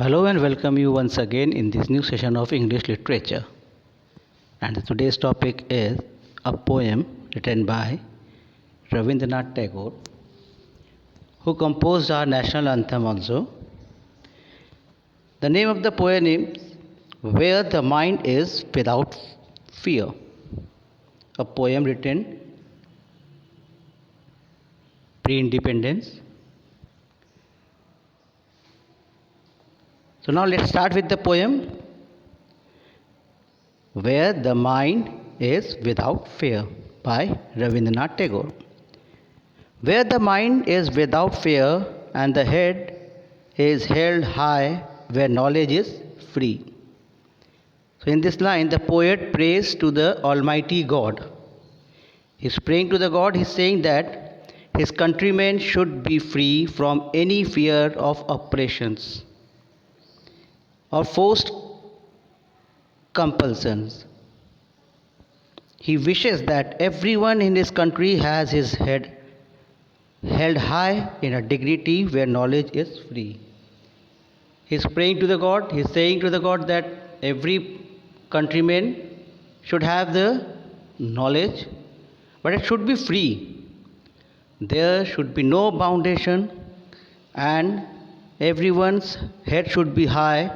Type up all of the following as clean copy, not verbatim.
Hello and welcome you once again in this new session of English literature. And today's topic is a poem written by Rabindranath Tagore, who composed our national anthem also. The name of the poem is Where the Mind is Without Fear, a poem written pre-independence. So now let's start with the poem Where the Mind is Without Fear by Rabindranath Tagore. Where the mind is without fear and the head is held high, where knowledge is free. So, in this line, the poet prays to the Almighty God. He's praying to the God, he's saying that his countrymen should be free from any fear of oppressions or forced compulsions. He wishes that everyone in his country has his head held high in a dignity where knowledge is free. He's praying to the God, he's saying to the God that every countryman should have the knowledge, but it should be free. There should be no foundation, and everyone's head should be high.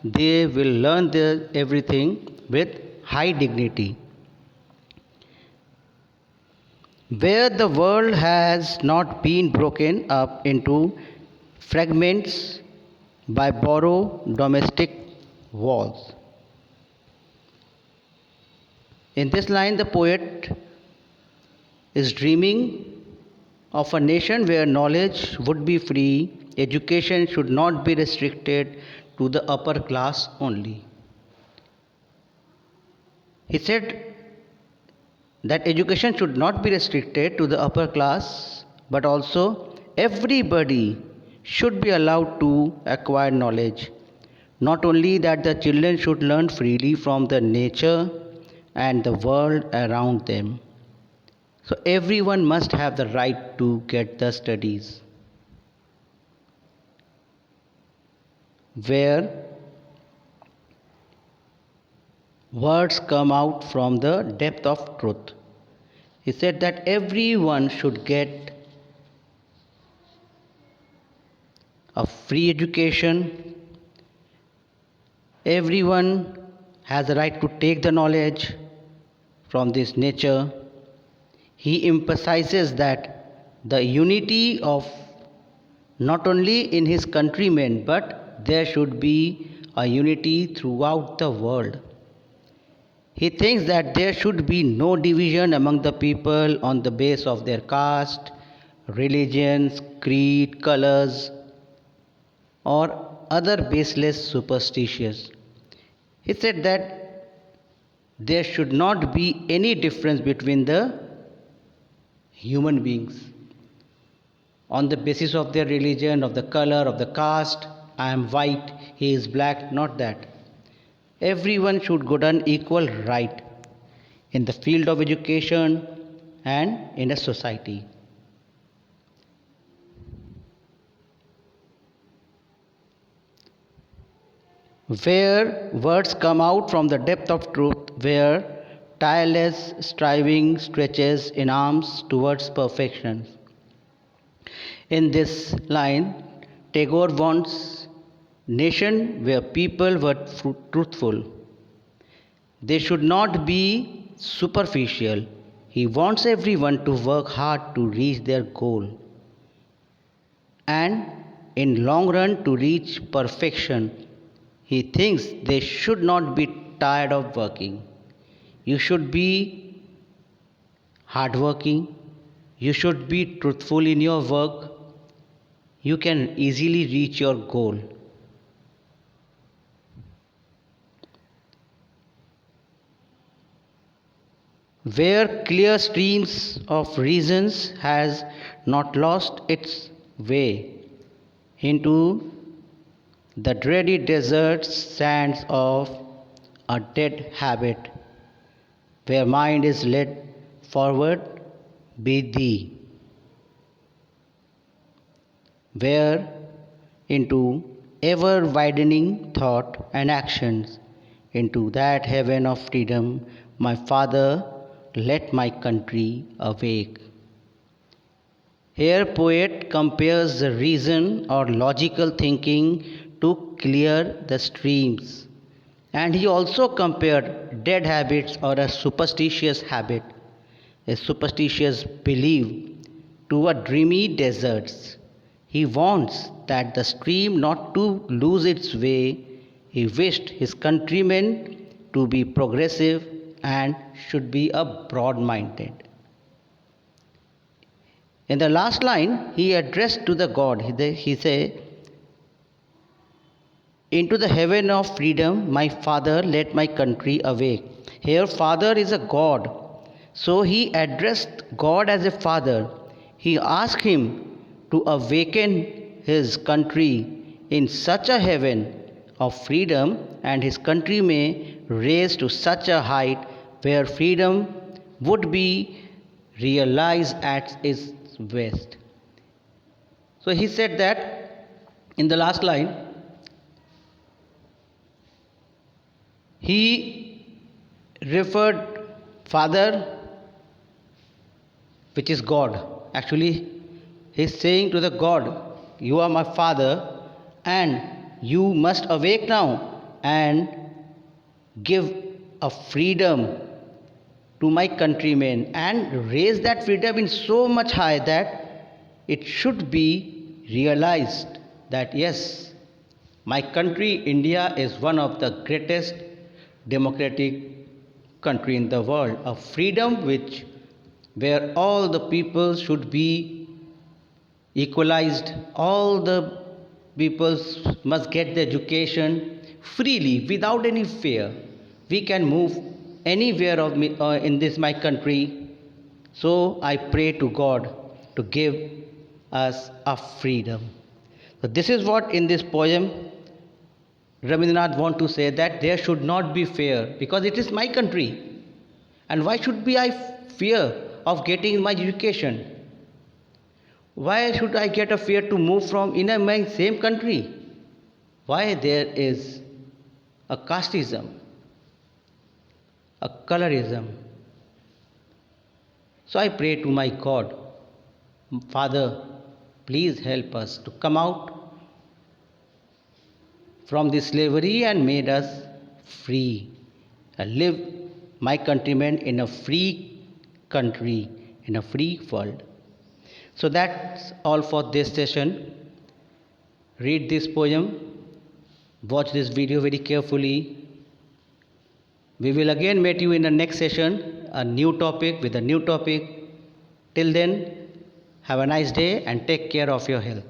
They will learn everything with high dignity. Where the world has not been broken up into fragments by borrowed domestic walls. In this line, the poet is dreaming of a nation where knowledge would be free, education should not be restricted to the upper class only. He said that education should not be restricted to the upper class, but also everybody should be allowed to acquire knowledge. Not only that, the children should learn freely from the nature and the world around them. So everyone must have the right to get the studies. Where words come out from the depth of truth. He said that everyone should get a free education. Everyone has the right to take the knowledge from this nature. He emphasizes that the unity of not only in his countrymen, but there should be a unity throughout the world. He thinks that there should be no division among the people on the basis of their caste, religions, creed, colors, or other baseless superstitions. He said that there should not be any difference between the human beings on the basis of their religion, of the color, of the caste. I am white, he is black, not that. Everyone should get an equal right in the field of education and in a society. Where words come out from the depth of truth, where tireless striving stretches in arms towards perfection. In this line, Tagore wants nation where people were truthful. They should not be superficial. He wants everyone to work hard to reach their goal and in long run to reach perfection. He thinks they should not be tired of working. You should be hardworking. You should be truthful in your work. You can easily reach your goal. Where clear streams of reasons has not lost its way into the dreary desert sands of a dead habit, where mind is led forward be thee, where into ever widening thought and actions into that heaven of freedom. My Father, let my country awake. Here, poet compares the reason or logical thinking to clear the streams. And he also compared dead habits or a superstitious habit, a superstitious belief, to a dreamy deserts. He wants that the stream not to lose its way. He wished his countrymen to be progressive and should be a broad minded. In the last line, he addressed to the God. He said, into the heaven of freedom, my Father, let my country awake. Here, Father is a God. So he addressed God as a Father. He asked him to awaken his country in such a heaven of freedom, and his country may raise to such a height where freedom would be realized at its best. So he said that in the last line, he referred Father, which is God. Actually, he is saying to the God, you are my Father, and you must awake now and give a freedom to my countrymen and raise that freedom in so much high that it should be realized that yes, my country India is one of the greatest democratic country in the world, a freedom where all the people should be equalized, all the people must get the education freely without any fear. We can move anywhere in this my country. So I pray to God to give us a freedom. So this is what in this poem Rabindranath want to say, that there should not be fear because it is my country. And why should be I fear of getting my education? Why should I get a fear to move from in my same country? Why there is a casteism, a colorism? So I pray to my God, Father, please help us to come out from this slavery and made us free and live my countrymen in a free country, in a free world. So that's all for this session. Read this poem, watch this video very carefully. We will again meet you in the next session, a new topic with a new topic. Till then, have a nice day and take care of your health.